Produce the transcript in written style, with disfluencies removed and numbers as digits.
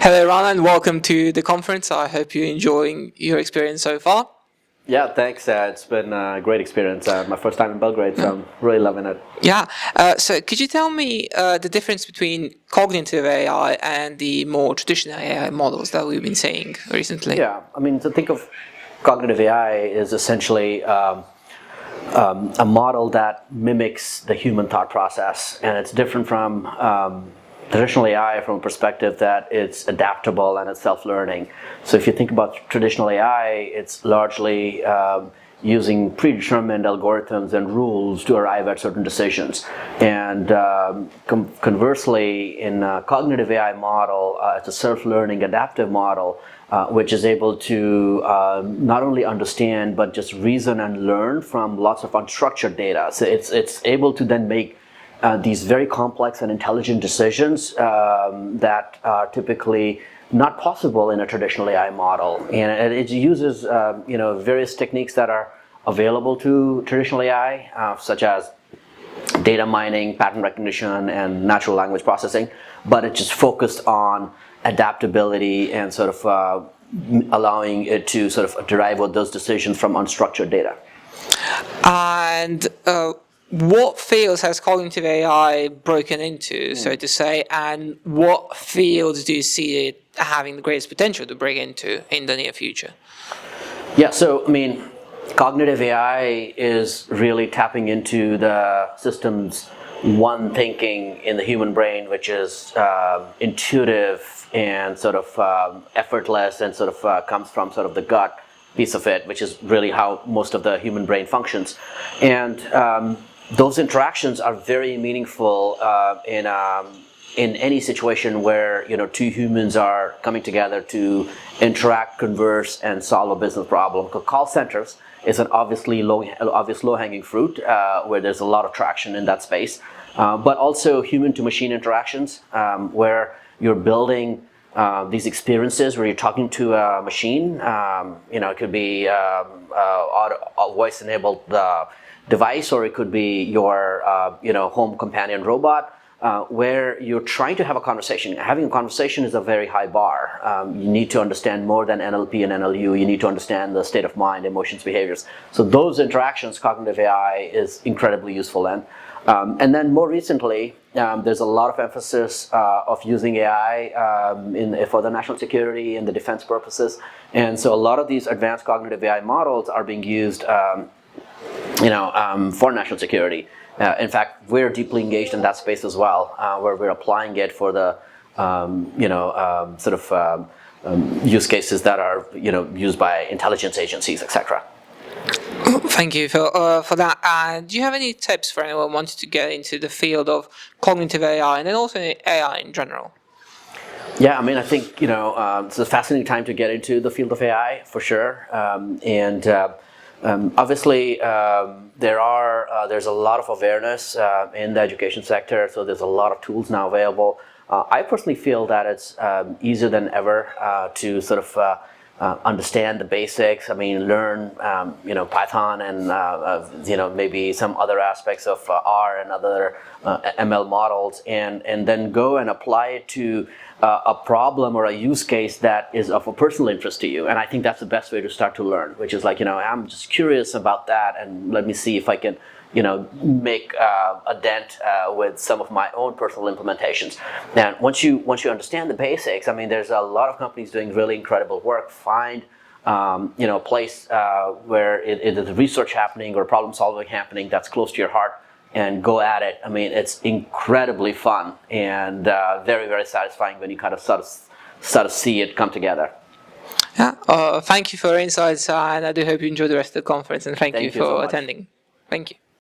Hello, Rana, and welcome to the conference. I hope you're enjoying your experience so far. Yeah, thanks. It's been a great experience. My first time in Belgrade, so I'm really loving it. Yeah. So could you tell me the difference between cognitive AI and the more traditional AI models that we've been seeing recently? Yeah, I mean, to think of cognitive AI is essentially a model that mimics the human thought process, and it's different from traditional AI from a perspective that it's adaptable and it's self-learning. So if you think about traditional AI, it's largely using predetermined algorithms and rules to arrive at certain decisions. And conversely, in a cognitive AI model, it's a self-learning adaptive model which is able to not only understand but just reason and learn from lots of unstructured data. So it's able to then make these very complex and intelligent decisions that are typically not possible in a traditional AI model, and it uses various techniques that are available to traditional AI, such as data mining, pattern recognition, and natural language processing. But it's just focused on adaptability and sort of allowing it to sort of derive those decisions from unstructured data. And what fields has cognitive AI broken into, so to say, and what fields do you see it having the greatest potential to break into in the near future? Yeah, so I mean, cognitive AI is really tapping into the system's one thinking in the human brain, which is intuitive and sort of effortless and sort of comes from sort of the gut piece of it, which is really how most of the human brain functions. And those interactions are very meaningful in any situation where two humans are coming together to interact, converse, and solve a business problem. Because call centers is an obvious low-hanging fruit where there's a lot of traction in that space, but also human-to-machine interactions where you're building these experiences where you're talking to a machine. It could be a voice-enabled device, or it could be your home companion robot, where you're trying to have a conversation. Having a conversation is a very high bar. You need to understand more than NLP and NLU. You need to understand the state of mind, emotions, behaviors. So those interactions, cognitive AI is incredibly useful in. And then more recently, there's a lot of emphasis of using AI for the national security and the defense purposes. And so a lot of these advanced cognitive AI models are being used for national security. In fact, we're deeply engaged in that space as well, where we're applying it for the use cases that are used by intelligence agencies, etc. Thank you for that. Do you have any tips for anyone wanting to get into the field of cognitive AI and then also AI in general? Yeah, I mean, I think it's a fascinating time to get into the field of AI for sure, obviously, there's a lot of awareness in the education sector, so there's a lot of tools now available. I personally feel that it's easier than ever to sort of understand the basics. I mean, learn Python and maybe some other aspects of R and other ML models, and then go and apply it to a problem or a use case that is of a personal interest to you. And I think that's the best way to start to learn, which is like, I'm just curious about that, and let me see if I can make a dent with some of my own personal implementations. And once you understand the basics, I mean, there's a lot of companies doing really incredible work. Find a place where there's research happening or problem solving happening that's close to your heart, and go at it. I mean, it's incredibly fun and very, very satisfying when you kind of start to see it come together. Yeah. Thank you for your insights, and I do hope you enjoy the rest of the conference. And thank you for attending. Thank you.